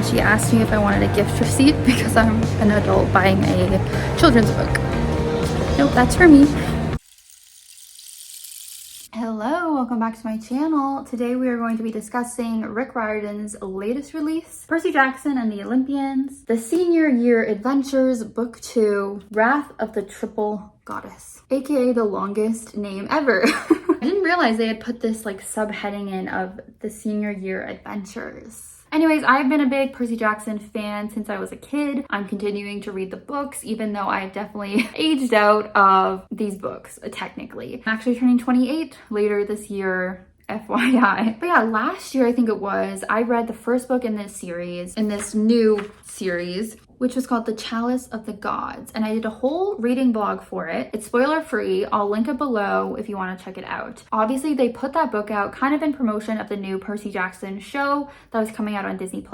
She asked me if I wanted a gift receipt because I'm an adult buying a children's book. Nope, that's for me. Hello, welcome back to my channel. Today we are going to be discussing Rick Riordan's latest release, Percy Jackson and the Olympians, The Senior Year Adventures, Book 2, Wrath of the Triple Goddess, aka the longest name ever. I didn't realize they had put this like subheading in of The Senior Year Adventures. Anyways, I've been a big Percy Jackson fan since I was a kid. I'm continuing to read the books, even though I've definitely aged out of these books, technically. I'm actually turning 28 later this year, FYI. But yeah, last year I think it was, I read the first book in this series, in this new series, which was called The Chalice of the Gods. And I did a whole reading blog for it. It's spoiler free. I'll link it below if you want to check it out. Obviously, they put that book out kind of in promotion of the new Percy Jackson show that was coming out on Disney+.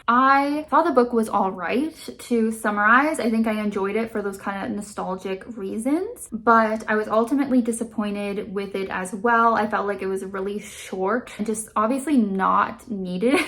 I thought the book was all right. To summarize, I think I enjoyed it for those kind of nostalgic reasons, but I was ultimately disappointed with it as well. I felt like it was really short and just obviously not needed.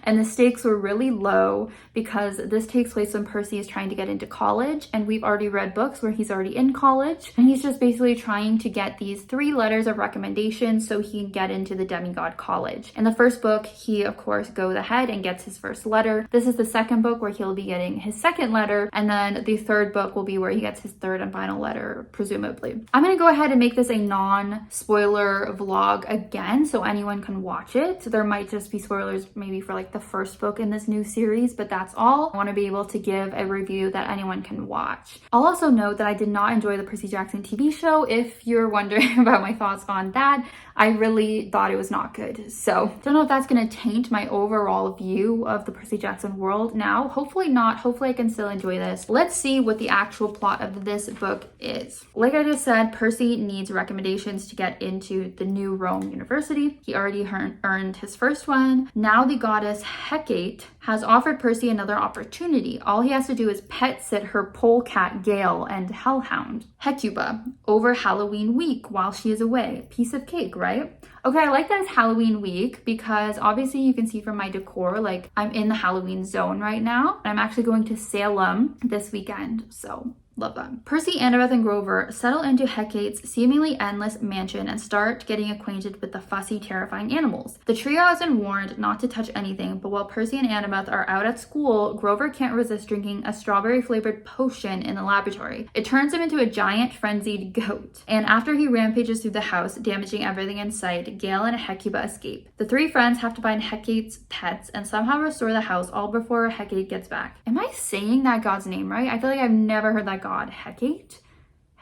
And the stakes were really low because this takes place when Percy is trying to get into college, and we've already read books where he's already in college, and he's just basically trying to get these 3 letters of recommendation so he can get into the demigod college. In the first book, he of course goes ahead and gets his first letter. This is the second book where he'll be getting his second letter, and then the third book will be where he gets his third and final letter, presumably. I'm gonna go ahead and make this a non-spoiler vlog again so anyone can watch it. So there might just be spoilers maybe for like the first book in this new series, but that's all. I want to be able to give a review that anyone can watch. I'll also note that I did not enjoy the Percy Jackson TV show. If you're wondering about my thoughts on that, I really thought it was not good. So don't know if that's going to taint my overall view of the Percy Jackson world now. Hopefully not. Hopefully I can still enjoy this. Let's see what the actual plot of this book is. Like I just said, Percy needs recommendations to get into the new Rome University. He already earned his first one. Now the goddess Hecate has offered Percy another opportunity. All he has to do is pet sit her polecat Gale and hellhound Hecuba over Halloween week while she is away. Piece of cake, right? Okay, I like that it's Halloween week because obviously you can see from my decor, like I'm in the Halloween zone right now. I'm actually going to Salem this weekend, so love that. Percy, Annabeth, and Grover settle into Hecate's seemingly endless mansion and start getting acquainted with the fussy, terrifying animals. The trio has been warned not to touch anything, but while Percy and Annabeth are out at school, Grover can't resist drinking a strawberry-flavored potion in the laboratory. It turns him into a giant, frenzied goat. And after he rampages through the house, damaging everything in sight, Gale and Hecuba escape. The 3 friends have to find Hecate's pets and somehow restore the house all before Hecate gets back. Am I saying that god's name right? I feel like I've never heard that god. Hecate?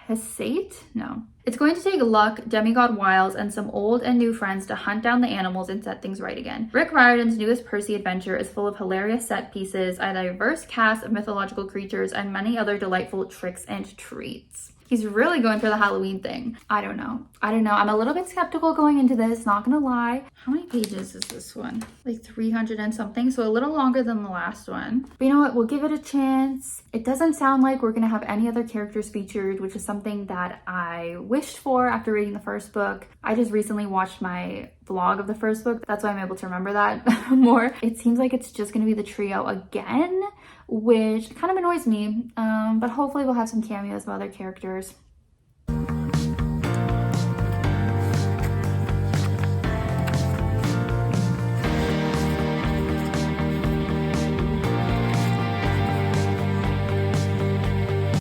Hesate? No. It's going to take luck, demigod wiles, and some old and new friends to hunt down the animals and set things right again. Rick Riordan's newest Percy adventure is full of hilarious set pieces, a diverse cast of mythological creatures, and many other delightful tricks and treats. He's really going for the Halloween thing. I don't know. I'm a little bit skeptical going into this, not gonna lie. How many pages is this one? Like 300 and something, so a little longer than the last one. But you know what? We'll give it a chance. It doesn't sound like we're gonna have any other characters featured, which is something that I wished for after reading the first book. I just recently watched my vlog of the first book. That's why I'm able to remember that more. It seems like it's just gonna be the trio again, which kind of annoys me, but hopefully we'll have some cameos of other characters.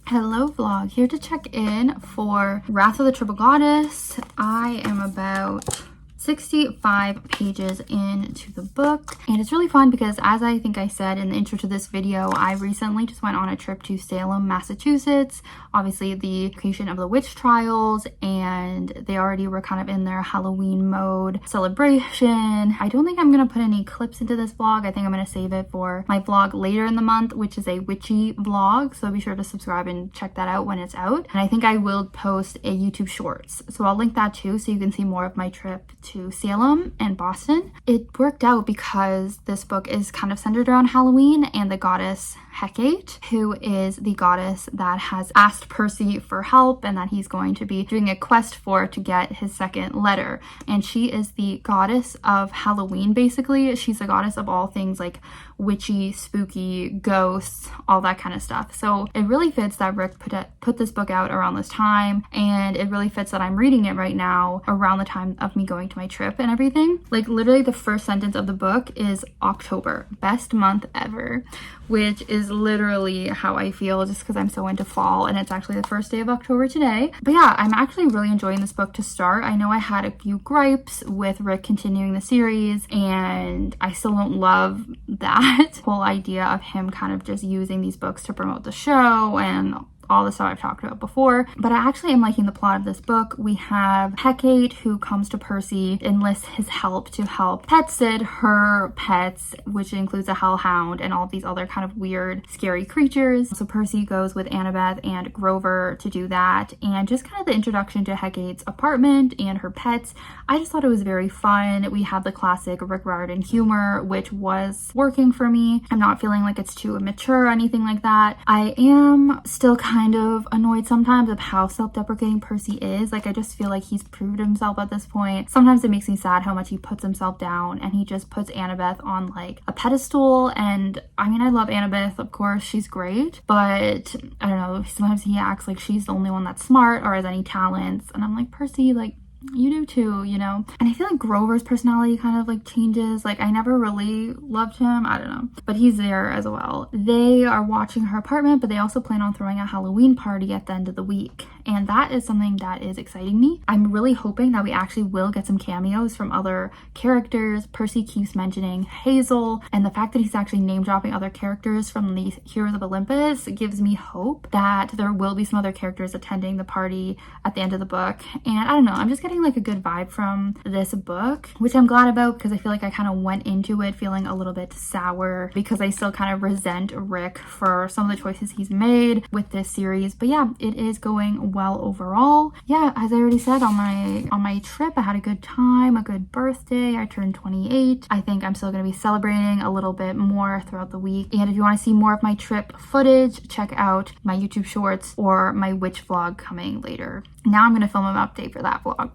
Hello vlog, here to check in for Wrath of the Triple Goddess. I am about 65 pages into the book, and it's really fun because, as I think I said in the intro to this video, I recently just went on a trip to Salem, Massachusetts, obviously the location of the witch trials, and they already were kind of in their Halloween mode celebration. I don't think I'm gonna put any clips into this vlog. I think I'm gonna save it for my vlog later in the month, which is a witchy vlog, so be sure to subscribe and check that out when it's out. And I think I will post a YouTube shorts, so I'll link that too so you can see more of my trip to Salem and Boston. It worked out because this book is kind of centered around Halloween and the goddess Hecate, who is the goddess that has asked Percy for help and that he's going to be doing a quest for to get his second letter. And she is the goddess of Halloween, basically. She's the goddess of all things like witchy, spooky, ghosts, all that kind of stuff. So it really fits that Rick put this book out around this time, and it really fits that I'm reading it right now around the time of me going to my trip and everything. Like literally the first sentence of the book is October, best month ever, which is literally how I feel just because I'm so into fall, and it's actually the first day of October today. But yeah, I'm actually really enjoying this book to start. I know I had a few gripes with Rick continuing the series, and I still don't love that whole idea of him kind of just using these books to promote the show and all the stuff I've talked about before. But I actually am liking the plot of this book. We have Hecate, who comes to Percy, enlists his help to help pet sit her pets, which includes a hellhound and all these other kind of weird, scary creatures. So Percy goes with Annabeth and Grover to do that, and just kind of the introduction to Hecate's apartment and her pets. I just thought it was very fun. We have the classic Rick Riordan humor, which was working for me. I'm not feeling like it's too immature or anything like that. I am still kind of annoyed sometimes of how self-deprecating Percy is. Like, I just feel like he's proved himself at this point. Sometimes it makes me sad how much he puts himself down, and he just puts Annabeth on like a pedestal. And I mean, I love Annabeth, of course, she's great, but I don't know, sometimes he acts like she's the only one that's smart or has any talents, and I'm like, Percy, like, you do too, you know? And I feel like Grover's personality kind of like changes. Like, I never really loved him, I don't know, but he's there as well. They are watching her apartment, but they also plan on throwing a Halloween party at the end of the week, and that is something that is exciting me. I'm really hoping that we actually will get some cameos from other characters. Percy keeps mentioning Hazel, and the fact that he's actually name dropping other characters from the Heroes of Olympus gives me hope that there will be some other characters attending the party at the end of the book. And I don't know, I'm just getting like a good vibe from this book, which I'm glad about, because I feel like I kind of went into it feeling a little bit sour because I still kind of resent Rick for some of the choices he's made with this series. But yeah, it is going well overall. Yeah, as I already said, on my trip, I had a good time, a good birthday. I turned 28. I think I'm still going to be celebrating a little bit more throughout the week. And if you want to see more of my trip footage, check out my YouTube shorts or my witch vlog coming later. Now I'm going to film an update for that vlog.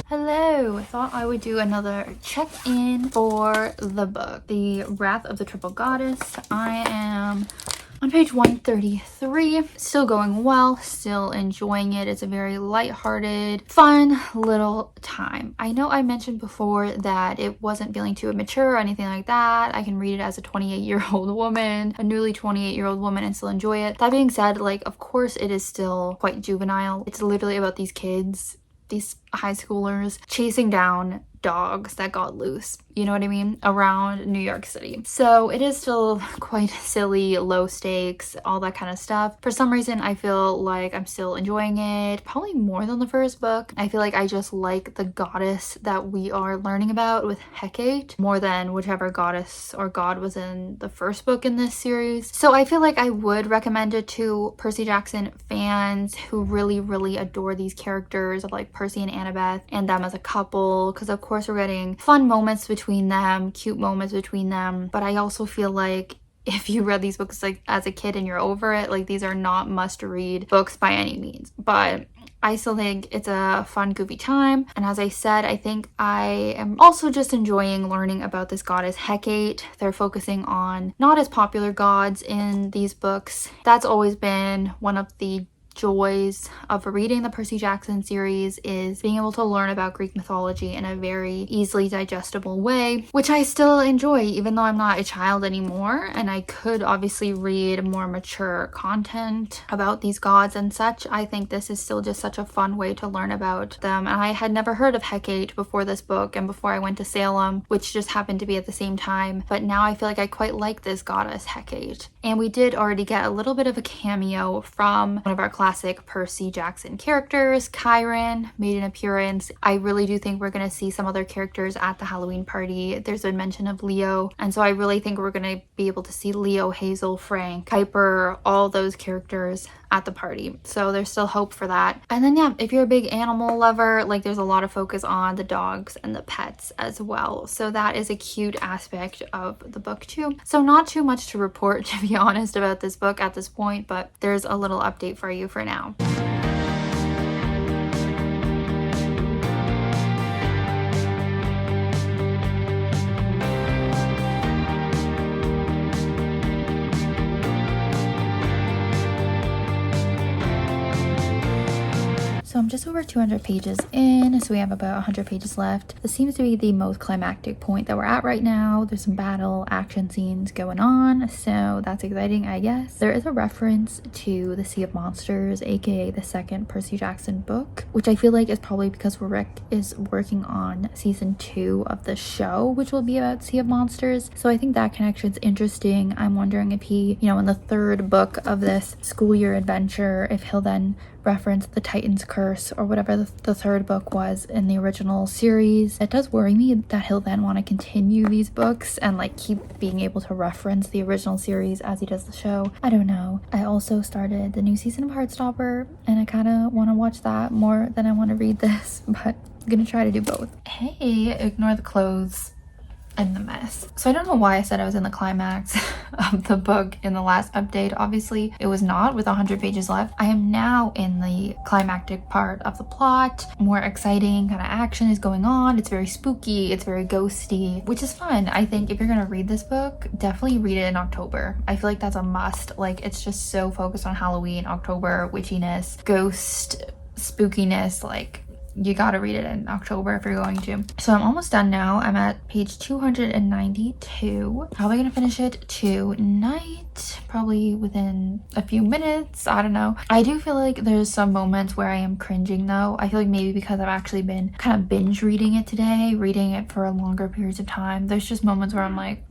Hello, I thought I would do another check-in for the book, The Wrath of the Triple Goddess. I am on page 133, still going well, still enjoying it. It's a very lighthearted, fun little time. I know I mentioned before that it wasn't feeling too immature or anything like that. I can read it as a 28-year-old woman, a newly 28-year-old woman, and still enjoy it. That being said, like, of course it is still quite juvenile. It's literally about these kids, these high schoolers, chasing down dogs that got loose, you know what I mean, around New York City. So it is still quite silly, low stakes, all that kind of stuff. For some reason, I feel like I'm still enjoying it, probably more than the first book. I feel like I just like the goddess that we are learning about with Hecate more than whichever goddess or god was in the first book in this series. So I feel like I would recommend it to Percy Jackson fans who really, really adore these characters of like Percy and Annabeth and them as a couple, because of course we're getting fun moments between them, cute moments between them. But I also feel like if you read these books like as a kid and you're over it, like, these are not must-read books by any means. But I still think it's a fun, goofy time. And as I said, I think I am also just enjoying learning about this goddess Hecate. They're focusing on not as popular gods in these books. That's always been one of the joys of reading the Percy Jackson series, is being able to learn about Greek mythology in a very easily digestible way, which I still enjoy even though I'm not a child anymore, and I could obviously read more mature content about these gods and such. I think this is still just such a fun way to learn about them. And I had never heard of Hecate before this book and before I went to Salem, which just happened to be at the same time, but now I feel like I quite like this goddess Hecate. And we did already get a little bit of a cameo from one of our classic Percy Jackson characters. Kyron made an appearance. I really do think we're going to see some other characters at the Halloween party. There's been mention of Leo, and so I really think we're going to be able to see Leo, Hazel, Frank, Piper, all those characters at the party. So there's still hope for that. And then yeah, if you're a big animal lover, like there's a lot of focus on the dogs and the pets as well. So that is a cute aspect of the book too. So not too much to report, to be honest, about this book at this point, but there's a little update for you for now. So I'm just over 200 pages in, so we have about 100 pages left. This seems to be the most climactic point that we're at right now. There's some battle action scenes going on, so that's exciting, I guess. There is a reference to the Sea of Monsters, aka the second Percy Jackson book, which I feel like is probably because Rick is working on season 2 of the show, which will be about Sea of Monsters. So I think that connection's interesting. I'm wondering if he, in the 3rd book of this school year adventure, if he'll then reference the Titan's Curse or whatever the 3rd book was in the original series. It does worry me that he'll then want to continue these books and like keep being able to reference the original series as he does the show. I don't know. I also started the new season of Heartstopper and I kind of want to watch that more than I want to read this, but I'm gonna try to do both. Hey, ignore the clothes and the mess. So I don't know why I said I was in the climax of the book in the last update. Obviously it was not, with 100 pages left. I am now in the climactic part of the plot. More exciting kind of action is going on. It's very spooky, it's very ghosty, which is fun. I think if you're gonna read this book, definitely read it in October. I feel like that's a must. Like, it's just so focused on Halloween, October, witchiness, ghost, spookiness. Like, you gotta read it in October if you're going to. So I'm almost done now. I'm at page 292. Probably gonna finish it tonight, probably within a few minutes. I don't know. I do feel like there's some moments where I am cringing though. I feel like maybe because I've actually been kind of binge reading it today, reading it for longer periods of time. There's just moments where I'm like,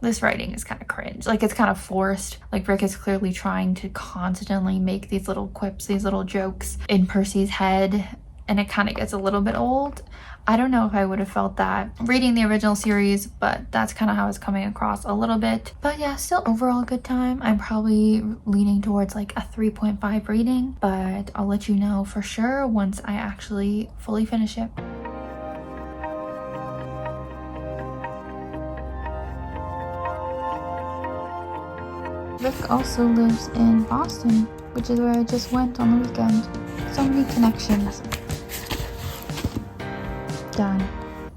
this writing is kind of cringe. Like, it's kind of forced. Like, Rick is clearly trying to constantly make these little quips, these little jokes in Percy's head, and it kind of gets a little bit old. I don't know if I would have felt that reading the original series, but that's kind of how it's coming across a little bit. But yeah, still overall a good time. I'm probably leaning towards like a 3.5 rating, but I'll let you know for sure once I actually fully finish it. Rick also lives in Boston, which is where I just went on the weekend. So many connections. Done.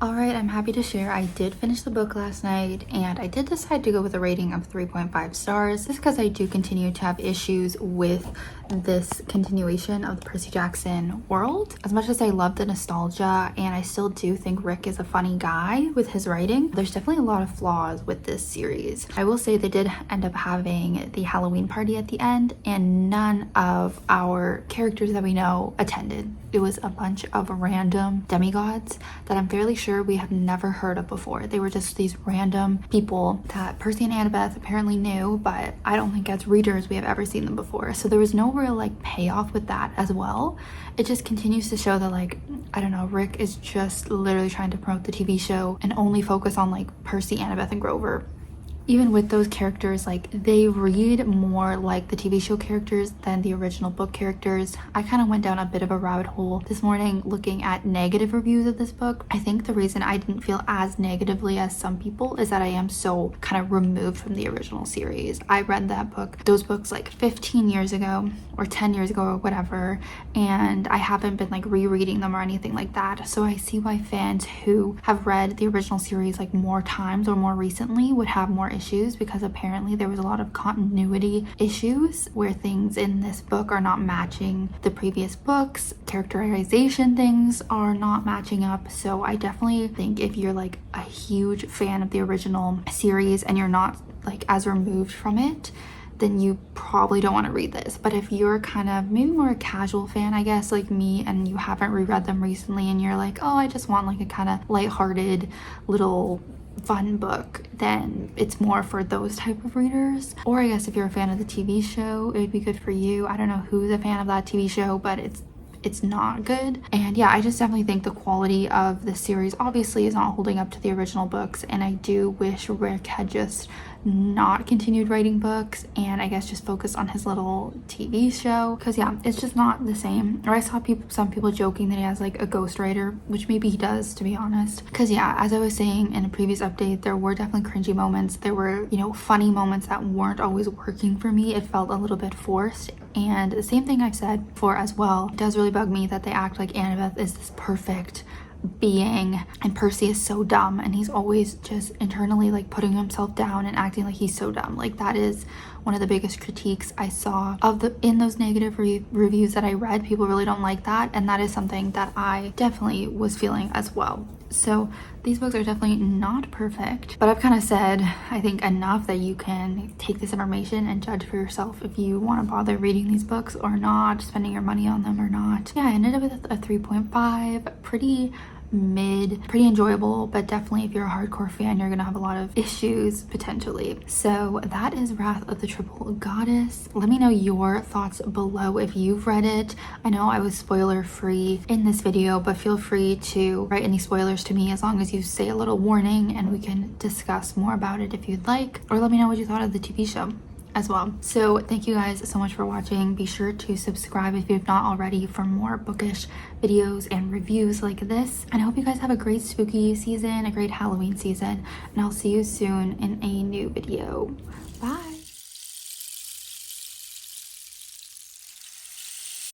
Alright, I'm happy to share I did finish the book last night, and I did decide to go with a rating of 3.5 stars just because I do continue to have issues with this continuation of the Percy Jackson world. As much as I love the nostalgia and I still do think Rick is a funny guy with his writing, there's definitely a lot of flaws with this series. I will say they did end up having the Halloween party at the end, and none of our characters that we know attended. It was a bunch of random demigods that I'm fairly sure we have never heard of before. They were just these random people that Percy and Annabeth apparently knew, but I don't think as readers we have ever seen them before. So there was no real like payoff with that as well. It just continues to show that, like, I don't know, Rick is just literally trying to promote the TV show and only focus on like Percy, Annabeth, and Grover. Even with those characters, like, they read more like the TV show characters than the original book characters. I kind of went down a bit of a rabbit hole this morning looking at negative reviews of this book. I think the reason I didn't feel as negatively as some people is that I am so kind of removed from the original series. I read those books like 15 years ago or 10 years ago or whatever, and I haven't been like rereading them or anything like that. So I see why fans who have read the original series like more times or more recently would have more issues, because apparently there was a lot of continuity issues where things in this book are not matching the previous books. Characterization things are not matching up. So I definitely think if you're like a huge fan of the original series and you're not like as removed from it, then you probably don't want to read this. But if you're kind of maybe more a casual fan, I guess, like me, and you haven't reread them recently and you're like, oh, I just want like a kind of lighthearted little fun book, then it's more for those type of readers. Or I guess if you're a fan of the TV show, it would be good for you. I don't know who's a fan of that TV show, but it's not good. And yeah, I just definitely think the quality of the series obviously is not holding up to the original books, and I do wish Rick had just not continued writing books and I guess just focus on his little TV show, because yeah, it's just not the same. Or I saw some people joking that he has like a ghostwriter, which maybe he does, to be honest, because yeah, as I was saying in a previous update, there were definitely cringy moments. There were, you know, funny moments that weren't always working for me. It felt a little bit forced. And the same thing I've said before as well, it does really bug me that they act like Annabeth is this perfect being and Percy is so dumb, and he's always just internally like putting himself down and acting like he's so dumb. Like that is one of the biggest critiques I saw in those negative reviews that I read. People really don't like that, and that is something that I definitely was feeling as well. So these books are definitely not perfect, but I've kind of said, I think, enough that you can take this information and judge for yourself if you want to bother reading these books or not, spending your money on them or not. Yeah, I ended up with a 3.5, pretty mid, pretty enjoyable, but definitely if you're a hardcore fan, you're gonna have a lot of issues potentially. So that is Wrath of the Triple Goddess. Let me know your thoughts below if you've read it. I know I was spoiler free in this video, but feel free to write any spoilers to me as long as you say a little warning, and we can discuss more about it if you'd like. Or let me know what you thought of the TV show as well. So thank you guys so much for watching. Be sure to subscribe if you've not already for more bookish videos and reviews like this. And I hope you guys have a great spooky season, a great Halloween season, and I'll see you soon in a new video. Bye.